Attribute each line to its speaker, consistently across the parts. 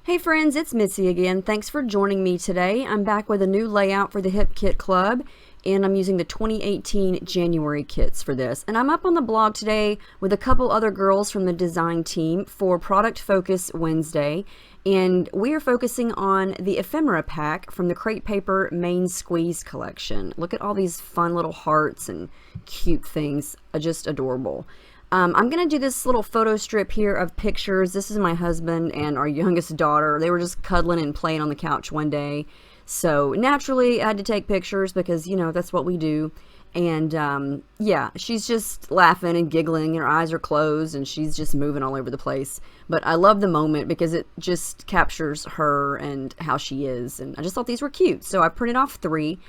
Speaker 1: Hey friends, it's Mitzi again. Thanks for joining me today. I'm back with a new layout for the Hip Kit Club, and I'm using the 2018 January kits for this. And I'm up on the blog today with a couple other girls from the design team for Product Focus Wednesday, and we are focusing on the ephemera pack from the Crate Paper Main Squeeze collection. Look at all these fun little hearts and cute things, just adorable. I'm going to do this little photo strip here of pictures. This is my husband and our youngest daughter. They were just cuddling and playing on the couch one day. So naturally, I had to take pictures because, you know, that's what we do. And yeah, she's just laughing and giggling. Her eyes are closed and she's just moving all over the place. But I love the moment because it just captures her and how she is. And I just thought these were cute. So I printed off 3.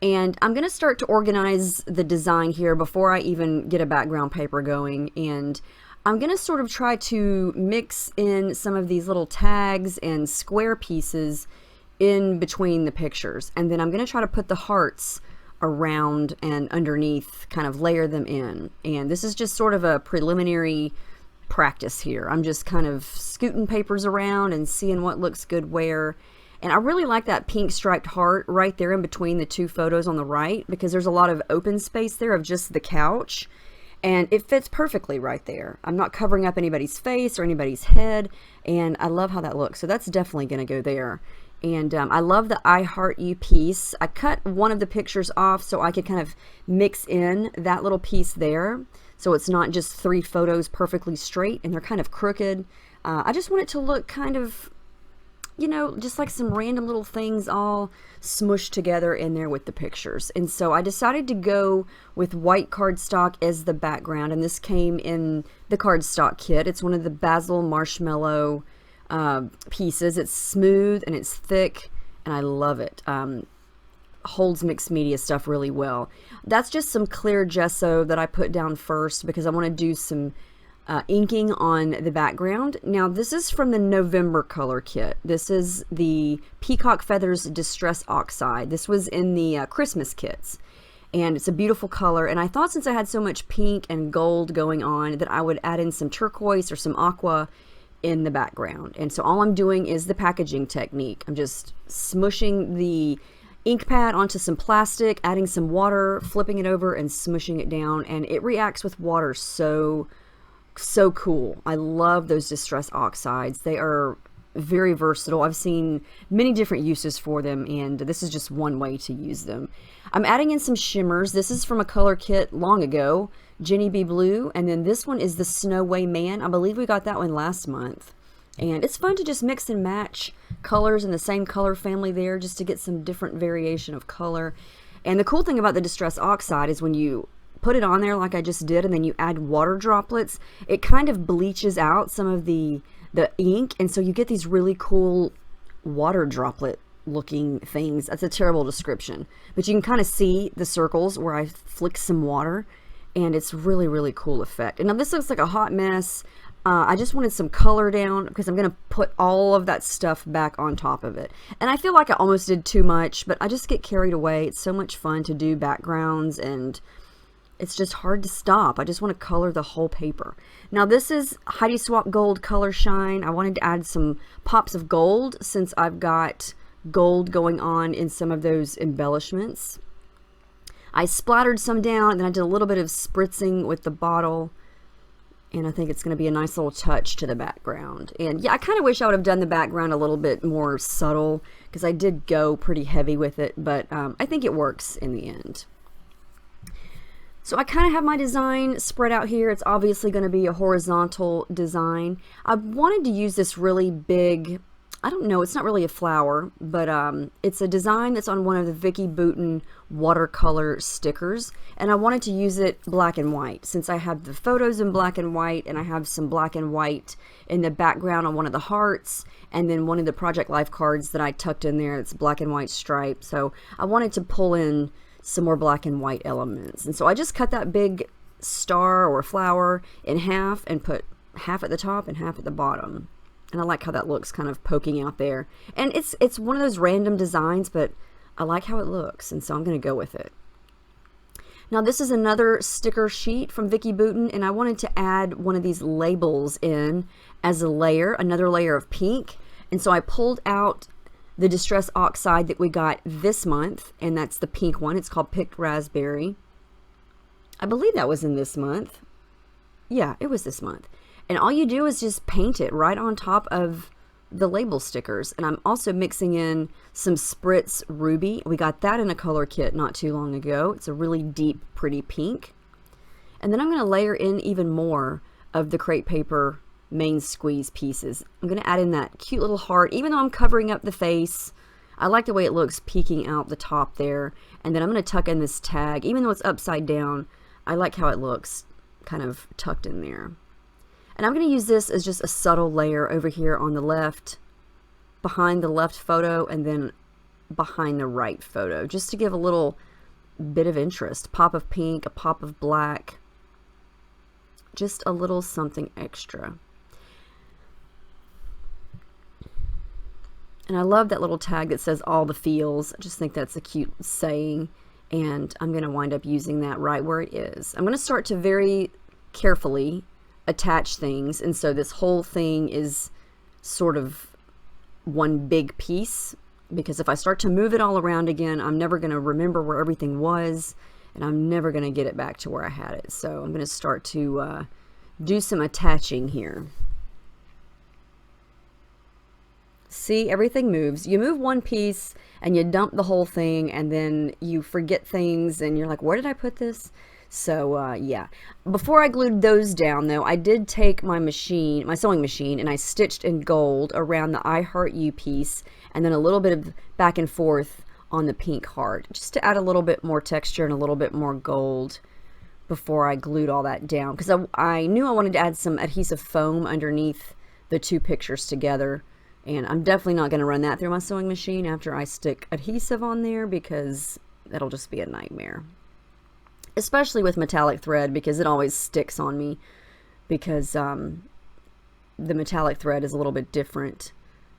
Speaker 1: And I'm going to start to organize the design here before I even get a background paper going. And I'm going to sort of try to mix in some of these little tags and square pieces in between the pictures. And then I'm going to try to put the hearts around and underneath, kind of layer them in. And this is just sort of a preliminary practice here. I'm just kind of scooting papers around and seeing what looks good where. And I really like that pink striped heart right there in between the 2 photos on the right because there's a lot of open space there of just the couch. And it fits perfectly right there. I'm not covering up anybody's face or anybody's head. And I love how that looks. So that's definitely going to go there. And I love the I Heart You piece. I cut one of the pictures off so I could kind of mix in that little piece there. So it's not just 3 photos perfectly straight and they're kind of crooked. I just want it to look kind of, you know, just like some random little things all smushed together in there with the pictures. And so I decided to go with white cardstock as the background, and this came in the cardstock kit. It's one of the Basil Marshmallow pieces. It's smooth and it's thick, and I love it. Holds mixed media stuff really well. That's just some clear gesso that I put down first because I want to do some inking on the background. Now this is from the November color kit. This is the Peacock Feathers Distress Oxide. This was in the Christmas kits, and it's a beautiful color. And I thought since I had so much pink and gold going on that I would add in some turquoise or some aqua in the background. And so all I'm doing is the packaging technique. I'm just smushing the ink pad onto some plastic, adding some water, flipping it over and smushing it down, and it reacts with water so cool. I love those distress oxides. They are very versatile. I've seen many different uses for them, and this is just one way to use them. I'm adding in some shimmers. This is from a color kit long ago, Jenny B. Blue, and then this one is the Snow Way Man. I believe we got that one last month. And it's fun to just mix and match colors in the same color family there just to get some different variation of color. And the cool thing about the distress oxide is when you put it on there like I just did and then you add water droplets, it kind of bleaches out some of the ink, and so you get these really cool water droplet looking things. That's a terrible description, but you can kind of see the circles where I flick some water, and it's really cool effect. And now this looks like a hot mess. I just wanted some color down because I'm going to put all of that stuff back on top of it. And I feel like I almost did too much, but I just get carried away. It's so much fun to do backgrounds, and it's just hard to stop. I just want to color the whole paper. Now this is Heidi Swap Gold Color Shine. I wanted to add some pops of gold since I've got gold going on in some of those embellishments. I splattered some down and then I did a little bit of spritzing with the bottle, and I think it's going to be a nice little touch to the background. And yeah, I kind of wish I would have done the background a little bit more subtle because I did go pretty heavy with it, but I think it works in the end. So I kind of have my design spread out here. It's obviously going to be a horizontal design. I wanted to use this really big, I don't know, it's not really a flower, but it's a design that's on one of the Vicky Bouton watercolor stickers. And I wanted to use it black and white since I have the photos in black and white, and I have some black and white in the background on one of the hearts, and then one of the Project Life cards that I tucked in there, it's black and white stripe. So I wanted to pull in some more black and white elements. And so I just cut that big star or flower in half and put half at the top and half at the bottom. And I like how that looks kind of poking out there. And it's one of those random designs, but I like how it looks, and so I'm going to go with it. Now this is another sticker sheet from Vicky Bouton, and I wanted to add one of these labels in as a layer, another layer of pink. And so I pulled out the Distress Oxide that we got this month, and that's the pink one. It's called Picked Raspberry. I believe that was in this month. Yeah, it was this month. And all you do is just paint it right on top of the label stickers. And I'm also mixing in some Spritz Ruby. We got that in a color kit not too long ago. It's a really deep, pretty pink. And then I'm going to layer in even more of the crepe paper main squeeze pieces. I'm going to add in that cute little heart, even though I'm covering up the face. I like the way it looks peeking out the top there. And then I'm going to tuck in this tag, even though it's upside down. I like how it looks kind of tucked in there. And I'm going to use this as just a subtle layer over here on the left, behind the left photo, and then behind the right photo, just to give a little bit of interest. Pop of pink, a pop of black, just a little something extra. And I love that little tag that says all the feels. I just think that's a cute saying, and I'm going to wind up using that right where it is. I'm going to start to very carefully attach things, and so this whole thing is sort of one big piece, because if I start to move it all around again, I'm never going to remember where everything was, and I'm never going to get it back to where I had it. So I'm going to start to do some attaching here. See, everything moves. You move one piece and you dump the whole thing, and then you forget things and you're like, where did I put this? So yeah, before I glued those down though, I did take my machine, my sewing machine, and I stitched in gold around the I Heart You piece, and then a little bit of back and forth on the pink heart, just to add a little bit more texture and a little bit more gold before I glued all that down, because I knew I wanted to add some adhesive foam underneath the two pictures together. And I'm definitely not going to run that through my sewing machine after I stick adhesive on there, because that'll just be a nightmare. Especially with metallic thread, because it always sticks on me, because the metallic thread is a little bit different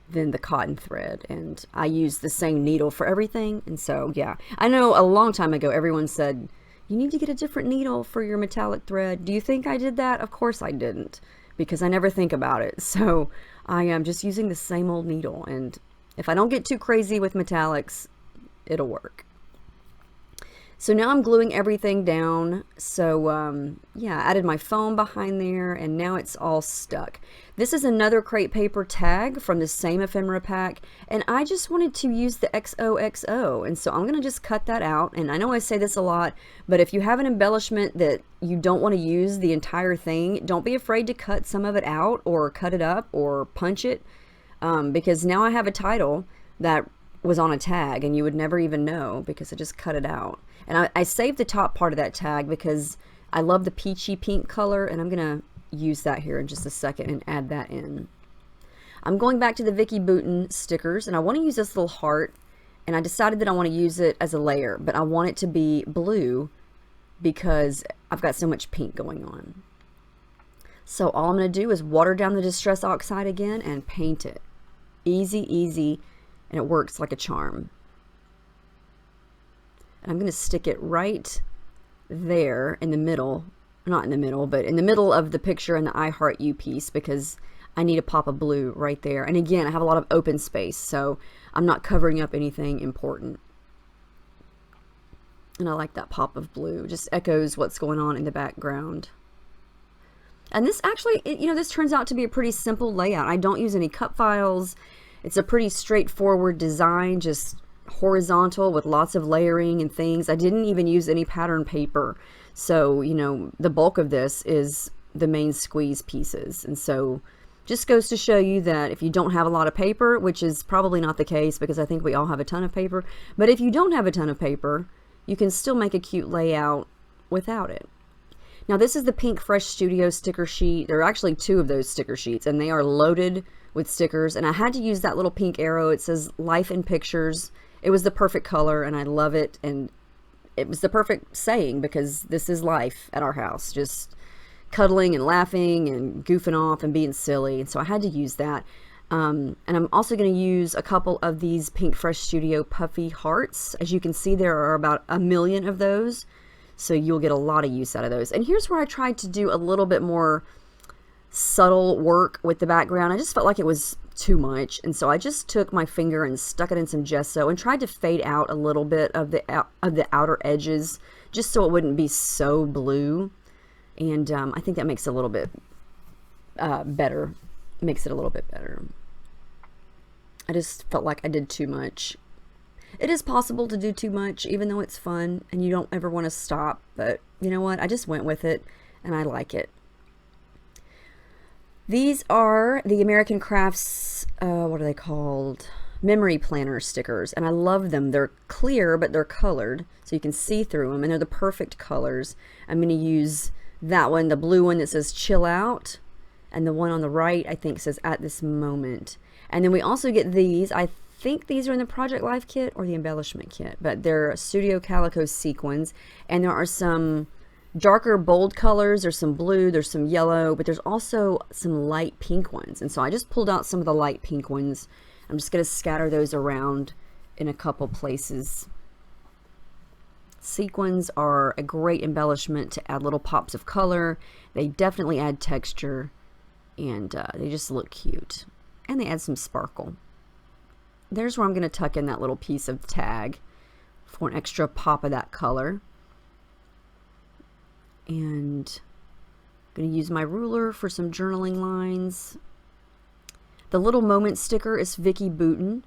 Speaker 1: than the cotton thread, and I use the same needle for everything. And so yeah, I know a long time ago everyone said you need to get a different needle for your metallic thread. Do you think I did that? Of course I didn't, because I never think about it. So I am just using the same old needle, and if I don't get too crazy with metallics, it'll work. So now I'm gluing everything down. So yeah, I added my foam behind there, and now it's all stuck. This is another crepe paper tag from the same ephemera pack, and I just wanted to use the XOXO, and so I'm going to just cut that out. And I know I say this a lot, but if you have an embellishment that you don't want to use the entire thing, don't be afraid to cut some of it out, or cut it up, or punch it, because now I have a title that was on a tag and you would never even know, because I just cut it out. And I saved the top part of that tag because I love the peachy pink color, and I'm gonna use that here in just a second and add that in. I'm going back to the Vicky Bouton stickers, and I want to use this little heart, and I decided that I want to use it as a layer, but I want it to be blue because I've got so much pink going on. So all I'm going to do is water down the Distress Oxide again and paint it. Easy, easy, and it works like a charm. And I'm going to stick it right there in the middle, not in the middle, but in the middle of the picture and the I Heart You piece, because I need a pop of blue right there. And again, I have a lot of open space, so I'm not covering up anything important. And I like that pop of blue. Just echoes what's going on in the background. And this actually, you know, this turns out to be a pretty simple layout. I don't use any cut files. It's a pretty straightforward design, just horizontal with lots of layering and things. I didn't even use any pattern paper. So, you know, the bulk of this is the main squeeze pieces. And so just goes to show you that if you don't have a lot of paper, which is probably not the case because I think we all have a ton of paper, but if you don't have a ton of paper, you can still make a cute layout without it. Now this is the Pink Fresh Studio sticker sheet. There are actually two of those sticker sheets, and they are loaded with stickers, and I had to use that little pink arrow. It says Life in Pictures. It was the perfect color, and I love it, and it was the perfect saying, because this is life at our house, just cuddling and laughing and goofing off and being silly. And so I had to use that. And I'm also going to use a couple of these Pink Fresh Studio puffy hearts. As you can see, there are about 1 million of those, so you'll get a lot of use out of those. And here's where I tried to do a little bit more subtle work with the background. I just felt like it was too much, and so I just took my finger and stuck it in some gesso and tried to fade out a little bit of the outer edges, just so it wouldn't be so blue. And I think that makes it a little bit better. Makes it a little bit better. I just felt like I did too much. It is possible to do too much, even though it's fun and you don't ever want to stop. But you know what? I just went with it, and I like it. These are the American Crafts, what are they called? Memory planner stickers, and I love them. They're clear, but they're colored, so you can see through them, and they're the perfect colors. I'm going to use that one, the blue one that says chill out, and the one on the right I think says at this moment. And then we also get these. I think these are in the Project Life kit or the embellishment kit, but they're Studio Calico sequins, and there are some darker bold colors. There's some blue, there's some yellow, but there's also some light pink ones. And so I just pulled out some of the light pink ones. I'm just going to scatter those around in a couple places. Sequins are a great embellishment to add little pops of color. They definitely add texture, and they just look cute. And they add some sparkle. There's where I'm going to tuck in that little piece of tag for an extra pop of that color. And I'm going to use my ruler for some journaling lines. The little moment sticker is Vicky Booten,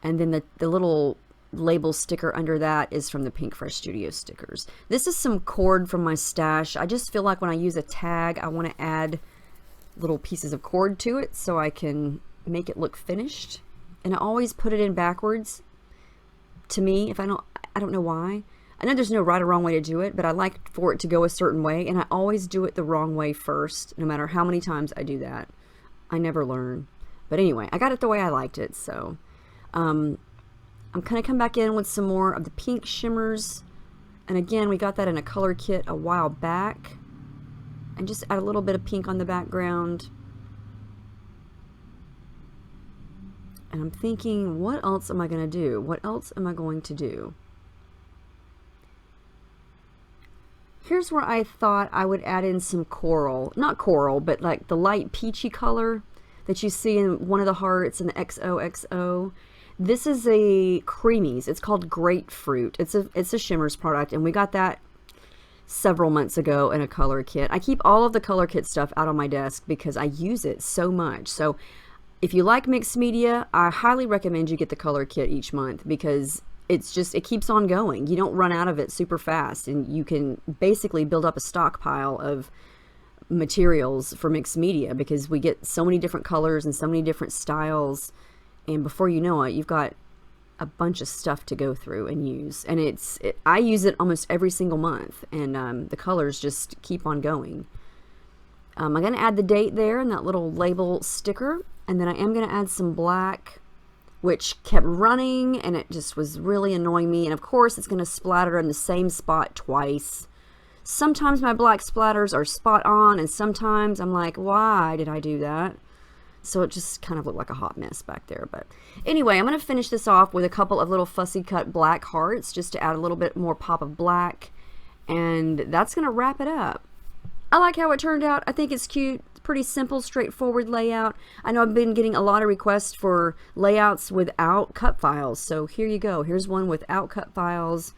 Speaker 1: and then the little label sticker under that is from the Pink Fresh Studio stickers. This is some cord from my stash. I just feel like when I use a tag, I want to add little pieces of cord to it so I can make it look finished. And I always put it in backwards. To me, I don't know why. I know there's no right or wrong way to do it, but I like for it to go a certain way, and I always do it the wrong way first, no matter how many times I do that. I never learn. But anyway, I got it the way I liked it, so I'm going to come back in with some more of the pink shimmers. And again, we got that in a color kit a while back. And just add a little bit of pink on the background. And I'm thinking, what else am I going to do? What else am I going to do? Here's where I thought I would add in some coral. Not coral, but like the light peachy color that you see in one of the hearts in the XOXO. This is a Creamies. It's called Grapefruit. It's a Shimmers product, and we got that several months ago in a color kit. I keep all of the color kit stuff out on my desk because I use it so much. So if you like mixed media, I highly recommend you get the color kit each month, because it keeps on going. You don't run out of it super fast, and you can basically build up a stockpile of materials for mixed media, because we get so many different colors and so many different styles, and before you know it, you've got a bunch of stuff to go through and use. And I use it almost every single month, and the colors just keep on going. I'm going to add the date there and that little label sticker, and then I am going to add some black, which kept running, and it just was really annoying me. And of course, it's going to splatter in the same spot twice. Sometimes my black splatters are spot on, and sometimes I'm like, why did I do that? So it just kind of looked like a hot mess back there. But anyway, I'm going to finish this off with a couple of little fussy cut black hearts, just to add a little bit more pop of black. And that's going to wrap it up. I like how it turned out. I think it's cute. It's pretty simple, straightforward layout. I know I've been getting a lot of requests for layouts without cut files. So here you go. Here's one without cut files.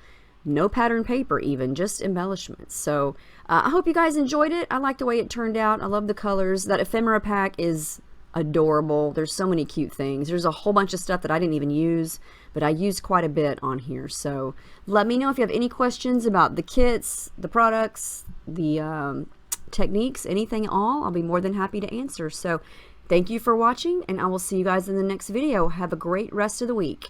Speaker 1: No pattern paper even, just embellishments. So I hope you guys enjoyed it. I like the way it turned out. I love the colors. That ephemera pack is adorable. There's so many cute things. There's a whole bunch of stuff that I didn't even use, but I used quite a bit on here. So let me know if you have any questions about the kits, the products, the techniques, anything at all. I'll be more than happy to answer. So thank you for watching, and I will see you guys in the next video. Have a great rest of the week.